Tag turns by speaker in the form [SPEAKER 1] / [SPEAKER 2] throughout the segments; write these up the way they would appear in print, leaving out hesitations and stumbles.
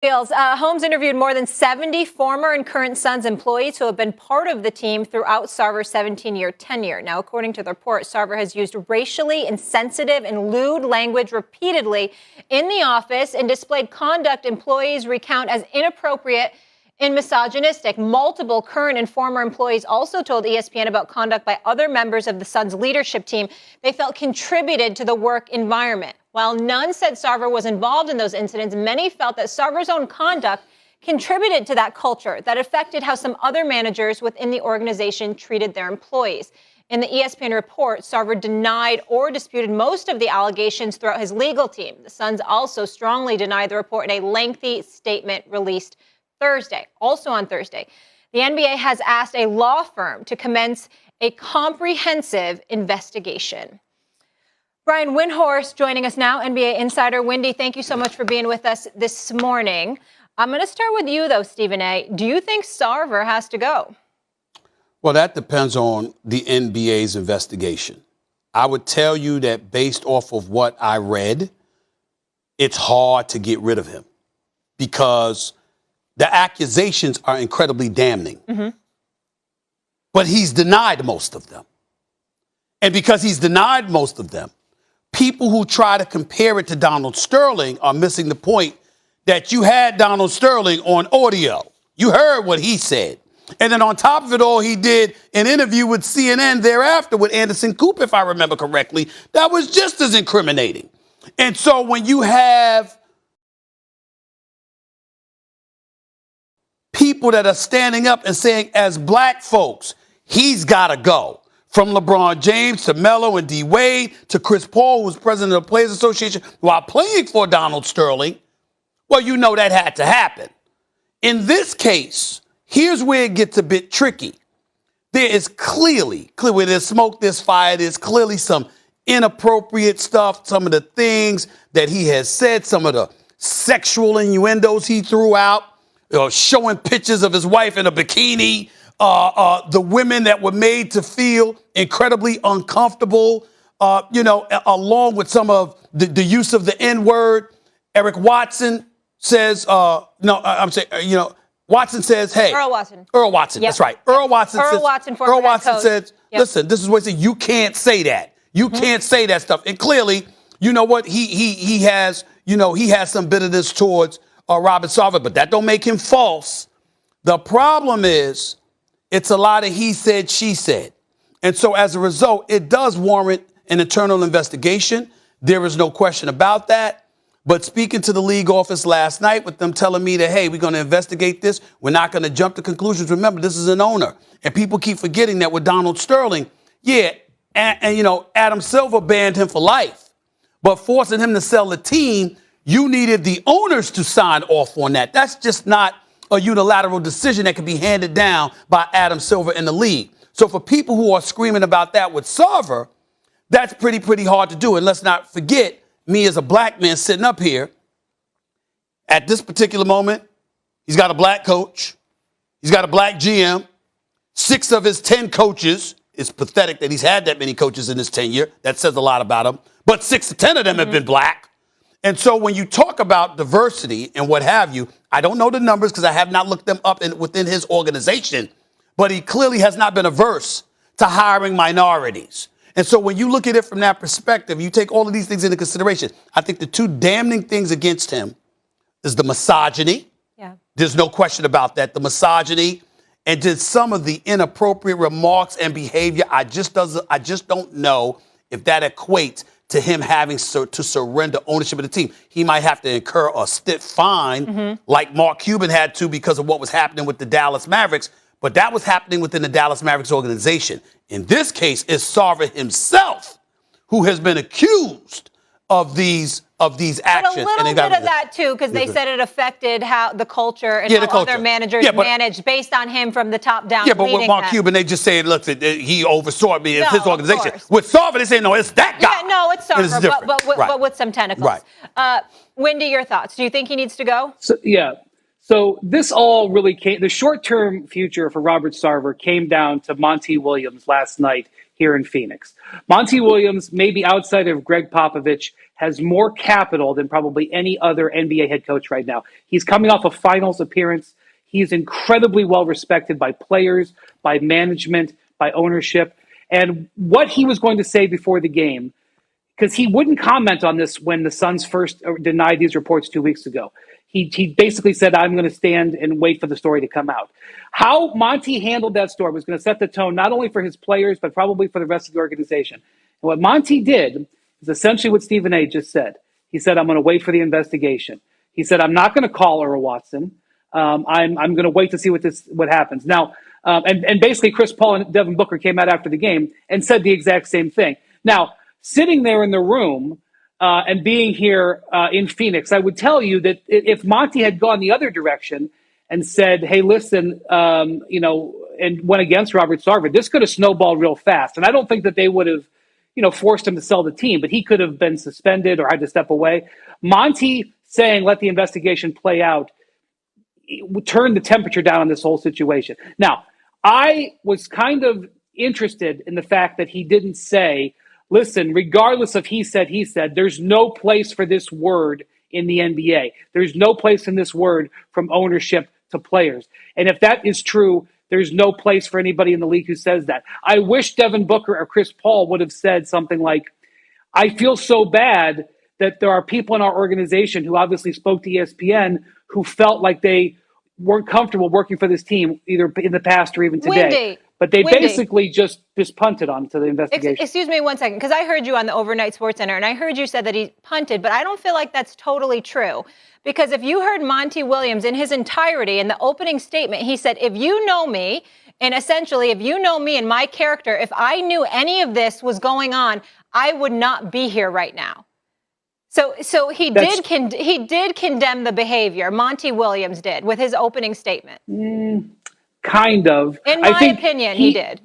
[SPEAKER 1] Holmes interviewed more than 70 former and current Suns employees who have been part of the team throughout Sarver's 17-year tenure. Now, according to the report, Sarver has used racially insensitive and lewd language repeatedly in the office and displayed conduct employees recount as inappropriate and misogynistic. Multiple current and former employees also told ESPN about conduct by other members of the Suns leadership team they felt contributed to the work environment. While none said Sarver was involved in those incidents, many felt that Sarver's own conduct contributed to that culture that affected how some other managers within the organization treated their employees. In the ESPN report, Sarver denied or disputed most of the allegations throughout his legal team. The Suns also strongly denied the report in a lengthy statement released Thursday. Also on Thursday, the NBA has asked a law firm to commence a comprehensive investigation. Brian Windhorst joining us now, NBA insider. Wendy, thank you so much for being with us this morning. I'm going to start with you, though, Stephen A. Do you think Sarver has to go?
[SPEAKER 2] Well, that depends on the NBA's investigation. I would tell you that based off of what I read, it's hard to get rid of him because the accusations are incredibly damning. Mm-hmm. But he's denied most of them. And because he's denied most of them, people who try to compare it to Donald Sterling are missing the point that you had Donald Sterling on audio. You heard what he said. And then on top of it all, he did an interview with CNN thereafter with Anderson Cooper, if I remember correctly, that was just as incriminating. And so when you have people that are standing up and saying, as black folks, he's got to go. From LeBron James to Melo and D. Wade to Chris Paul, who was president of the Players Association while playing for Donald Sterling, well, you know that had to happen. In this case, here's where it gets a bit tricky. There is clearly where there's smoke, there's fire, there's clearly some inappropriate stuff, some of the things that he has said, some of the sexual innuendos he threw out, showing pictures of his wife in a bikini, the women that were made to feel incredibly uncomfortable, along with some of the use of the N-word. Eric Watson says, Watson says, hey.
[SPEAKER 1] Earl Watson.
[SPEAKER 2] Yep. That's right. Earl Watson said, listen, this is what he said. You can't say that. You can't say that stuff. And clearly, you know what? He has some bitterness towards Robert Sarver, but that don't make him false. The problem is, it's a lot of he said, she said. And so as a result, it does warrant an internal investigation. There is no question about that. But speaking to the league office last night with them telling me that, hey, we're going to investigate this. We're not going to jump to conclusions. Remember, this is an owner. And people keep forgetting that with Donald Sterling, Adam Silver banned him for life. But forcing him to sell the team, you needed the owners to sign off on that. That's just not a unilateral decision that can be handed down by Adam Silver in the league. So for people who are screaming about that with Sarver, that's pretty hard to do. And let's not forget, me as a black man sitting up here, at this particular moment, he's got a black coach. He's got a black GM. 6 of his 10 coaches. It's pathetic that he's had that many coaches in his tenure. That says a lot about him. But 6 to 10 of them have been black. And so when you talk about diversity and what have you, I don't know the numbers because I have not looked them up within his organization, but he clearly has not been averse to hiring minorities. And so when you look at it from that perspective, you take all of these things into consideration. I think the 2 damning things against him is the misogyny. Yeah. There's no question about that. The misogyny and just some of the inappropriate remarks and behavior. I just don't know if that equates to him having to surrender ownership of the team. He might have to incur a stiff fine like Mark Cuban had to because of what was happening with the Dallas Mavericks. But that was happening within the Dallas Mavericks organization. In this case, it's Sarver himself who has been accused of these actions.
[SPEAKER 1] But a little bit of that, too, because they said it affected how the culture and how other managers managed based on him from the top down.
[SPEAKER 2] Yeah, but with Mark Cuban, they just say, look, he oversaw me in his organization. With Sarver, they say, no, it's that guy.
[SPEAKER 1] Yeah, no, it's Sarver, but with some tentacles. Right. Wendy, your thoughts. Do you think he needs to go?
[SPEAKER 3] So this all really came, the short-term future for Robert Sarver came down to Monty Williams last night. here in Phoenix. Monty Williams, maybe outside of Greg Popovich, has more capital than probably any other NBA head coach right now. He's coming off a finals appearance. He's incredibly well respected by players, by management, by ownership. And what he was going to say before the game, because he wouldn't comment on this when the Suns first denied these reports 2 weeks ago. He basically said, I'm going to stand and wait for the story to come out. How Monty handled that story was going to set the tone not only for his players, but probably for the rest of the organization. And what Monty did is essentially what Stephen A. just said. He said, I'm going to wait for the investigation. He said, I'm not going to call Earl Watson. I'm going to wait to see what happens. Now, and basically Chris Paul and Devin Booker came out after the game and said the exact same thing. Now, sitting there in the room and being here in Phoenix, I would tell you that if Monty had gone the other direction and said, hey, listen, and went against Robert Sarver, this could have snowballed real fast. And I don't think that they would have, forced him to sell the team, but he could have been suspended or had to step away. Monty saying, let the investigation play out, turned the temperature down on this whole situation. Now, I was kind of interested in the fact that he didn't say, listen, regardless of he said, there's no place for this word in the NBA. There's no place in this word from ownership to players. And if that is true, there's no place for anybody in the league who says that. I wish Devin Booker or Chris Paul would have said something like, I feel so bad that there are people in our organization who obviously spoke to ESPN who felt like they weren't comfortable working for this team either in the past or even today. But they basically just punted onto the investigation.
[SPEAKER 1] Excuse me 1 second, because I heard you on the Overnight Sports Center, and I heard you said that he punted, but I don't feel like that's totally true. Because if you heard Monty Williams in his entirety, in the opening statement, he said, if you know me, and essentially, if you know me and my character, if I knew any of this was going on, I would not be here right now. So he did condemn the behavior. Monty Williams did with his opening statement.
[SPEAKER 3] Kind of.
[SPEAKER 1] In my opinion, he did.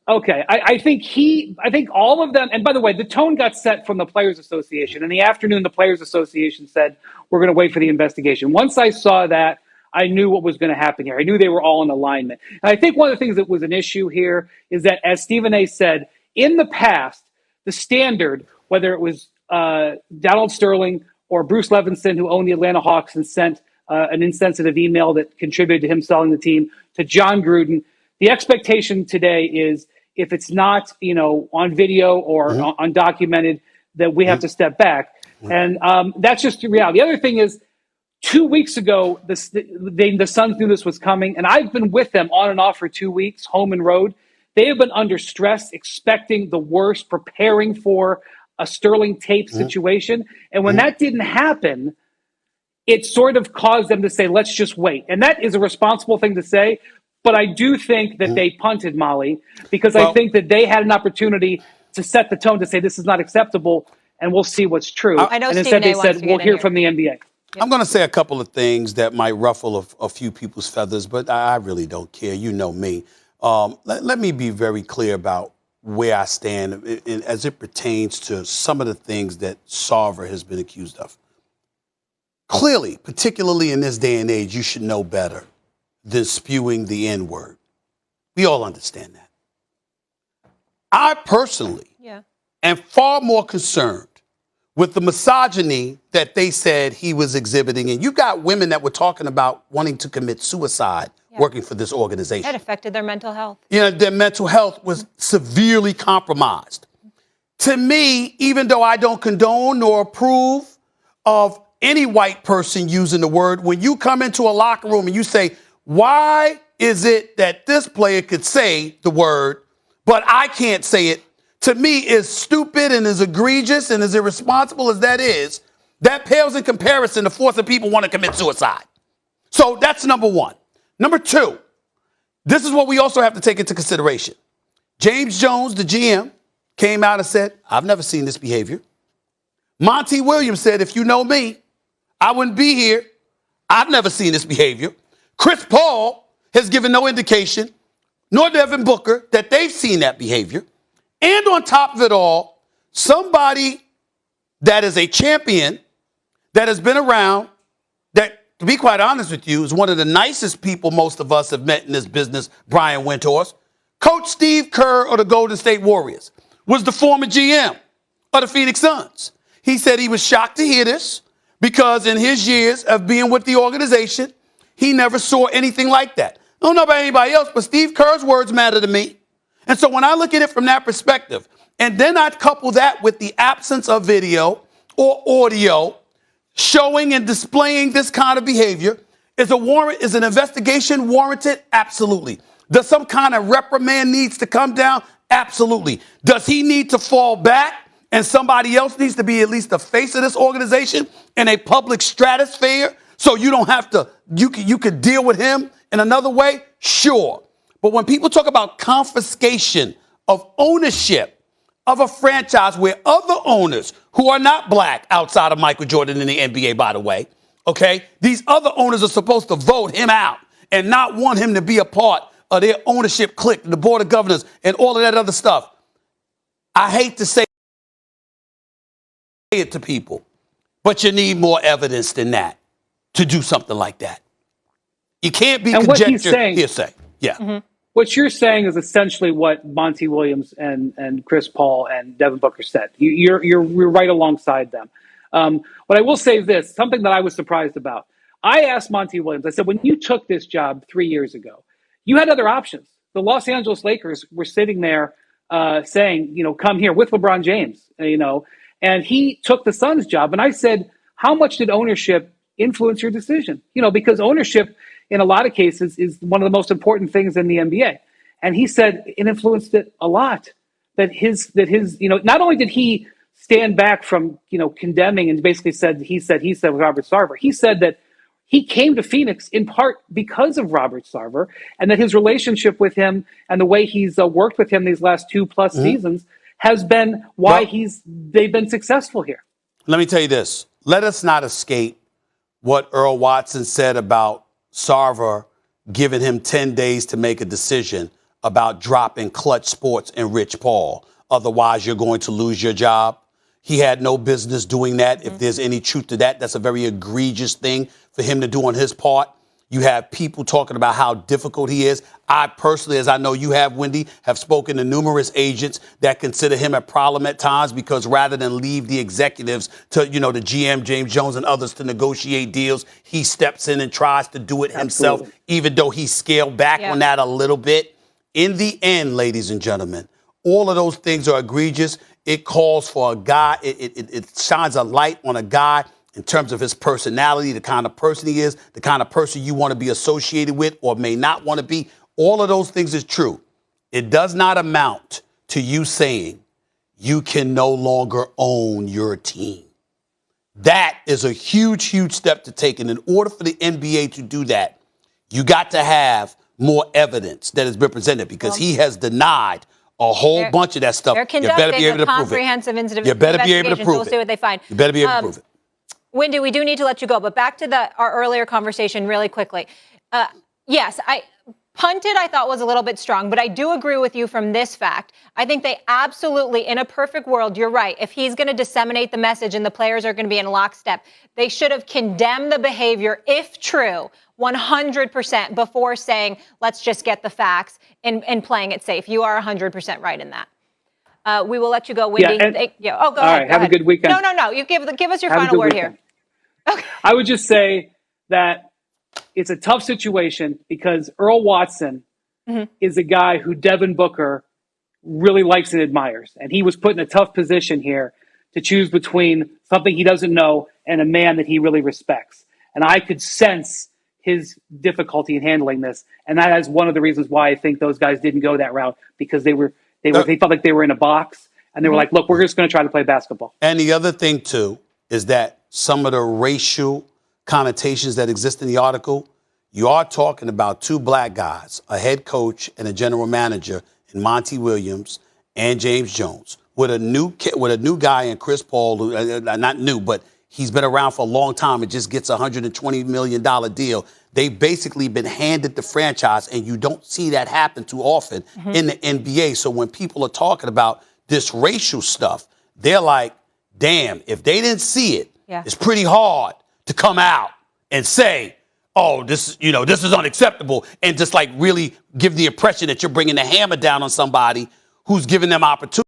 [SPEAKER 3] Okay. I think all of them, and by the way, the tone got set from the Players Association. In the afternoon, the Players Association said, we're going to wait for the investigation. Once I saw that, I knew what was going to happen here. I knew they were all in alignment. And I think one of the things that was an issue here is that, as Stephen A. said, in the past, the standard, whether it was Donald Sterling or Bruce Levinson, who owned the Atlanta Hawks and sent an insensitive email that contributed to him selling the team, to John Gruden, the expectation today is if it's not, on video or undocumented, that we have to step back. And that's just the reality. The other thing is, 2 weeks ago, the Suns knew this was coming, and I've been with them on and off for 2 weeks, home and road. They have been under stress, expecting the worst, preparing for a Sterling tape situation. And when that didn't happen, it sort of caused them to say, let's just wait. And that is a responsible thing to say. But I do think that they punted, Molly, because I think that they had an opportunity to set the tone to say this is not acceptable, and we'll see what's true.
[SPEAKER 1] I know
[SPEAKER 3] and instead
[SPEAKER 1] Stephen A.
[SPEAKER 3] they said, we'll hear from the NBA.
[SPEAKER 2] I'm going to say a couple of things that might ruffle a few people's feathers, but I really don't care. You know me. Let me be very clear about where I stand as it pertains to some of the things that Sarver has been accused of. Clearly, particularly in this day and age, you should know better than spewing the N-word. We all understand that. I personally am far more concerned with the misogyny that they said he was exhibiting. And you got women that were talking about wanting to commit suicide working for this organization.
[SPEAKER 1] That affected their mental health.
[SPEAKER 2] Their mental health was severely compromised. To me, even though I don't condone nor approve of any white person using the word, when you come into a locker room and you say, why is it that this player could say the word, but I can't say it? To me, is stupid and as egregious and as irresponsible as that is, that pales in comparison to forcing people want to commit suicide. So that's number one. Number two, this is what we also have to take into consideration. James Jones, the GM, came out and said, I've never seen this behavior. Monty Williams said, if you know me, I wouldn't be here. I've never seen this behavior. Chris Paul has given no indication, nor Devin Booker, that they've seen that behavior. And on top of it all, somebody that is a champion, that has been around, that, to be quite honest with you, is one of the nicest people most of us have met in this business, Brian Windhorst, Coach Steve Kerr of the Golden State Warriors was the former GM of the Phoenix Suns. He said he was shocked to hear this because in his years of being with the organization, he never saw anything like that. I don't know about anybody else, but Steve Kerr's words matter to me. And so when I look at it from that perspective, and then I couple that with the absence of video or audio showing and displaying this kind of behavior, is an investigation warranted? Absolutely. Does some kind of reprimand needs to come down? Absolutely. Does he need to fall back and somebody else needs to be at least the face of this organization in a public stratosphere so you don't have to, you could deal with him in another way? Sure. But when people talk about confiscation of ownership of a franchise where other owners who are not black outside of Michael Jordan in the NBA, by the way, okay, these other owners are supposed to vote him out and not want him to be a part of their ownership clique, the board of governors, and all of that other stuff. I hate to say it to people, but you need more evidence than that to do something like that. You can't be conjecture hearsay. Yeah. Mm-hmm.
[SPEAKER 3] What you're saying is essentially what Monty Williams and Chris Paul and Devin Booker said. You're right alongside them. What I will say is this, something that I was surprised about. I asked Monty Williams, I said, when you took this job 3 years ago, you had other options. The Los Angeles Lakers were sitting there saying, come here with LeBron James, and he took the Suns job. And I said, how much did ownership influence your decision? Because ownership in a lot of cases is one of the most important things in the NBA. And he said it influenced it a lot. That his, not only did he stand back from, condemning and basically said with Robert Sarver, he said that he came to Phoenix in part because of Robert Sarver, and that his relationship with him and the way he's worked with him these last 2+ seasons has been why they've been successful here.
[SPEAKER 2] Let me tell you this. Let us not escape what Earl Watson said about Sarver giving him 10 days to make a decision about dropping Clutch Sports and Rich Paul. Otherwise, you're going to lose your job. He had no business doing that. If there's any truth to that, that's a very egregious thing for him to do on his part. You have people talking about how difficult he is. I personally, as I know you have, Wendy, have spoken to numerous agents that consider him a problem at times because rather than leave the executives to, the GM, James Jones, and others to negotiate deals, he steps in and tries to do it himself, even though he scaled back on that a little bit. In the end, ladies and gentlemen, all of those things are egregious. It calls for a guy. It shines a light on a guy in terms of his personality, the kind of person he is, the kind of person you want to be associated with or may not want to be. All of those things is true. It does not amount to you saying you can no longer own your team. That is a huge, huge step to take. And in order for the NBA to do that, you got to have more evidence that has been presented because he has denied a whole bunch of that stuff.
[SPEAKER 1] They're conducting a comprehensive investigation.
[SPEAKER 2] You better be able to prove it.
[SPEAKER 1] We'll see what they find.
[SPEAKER 2] You better be able to prove it.
[SPEAKER 1] Wendy, we do need to let you go, but back to our earlier conversation really quickly. Yes, punted I thought was a little bit strong, but I do agree with you from this fact. I think they absolutely, in a perfect world, you're right. If he's going to disseminate the message and the players are going to be in lockstep, they should have condemned the behavior, if true, 100% before saying, let's just get the facts and playing it safe. You are 100% right in that. We will let you go, Wendy.
[SPEAKER 3] Go
[SPEAKER 1] ahead.
[SPEAKER 3] All right, have a good weekend.
[SPEAKER 1] No. You give us your final word here.
[SPEAKER 3] Okay. I would just say that it's a tough situation because Earl Watson is a guy who Devin Booker really likes and admires. And he was put in a tough position here to choose between something he doesn't know and a man that he really respects. And I could sense his difficulty in handling this. And that is one of the reasons why I think those guys didn't go that route, because they felt like they were in a box and they were like, look, we're just going to try to play basketball.
[SPEAKER 2] And the other thing, too, is that some of the racial connotations that exist in the article, you are talking about two black guys, a head coach and a general manager in Monty Williams and James Jones, with a new guy in Chris Paul, who, not new, but he's been around for a long time and just gets a $120 million deal. They've basically been handed the franchise, and you don't see that happen too often in the NBA. So when people are talking about this racial stuff, they're like, damn, if they didn't see it, it's pretty hard to come out and say, oh, this is unacceptable, and just like really give the impression that you're bringing the hammer down on somebody who's giving them opportunity.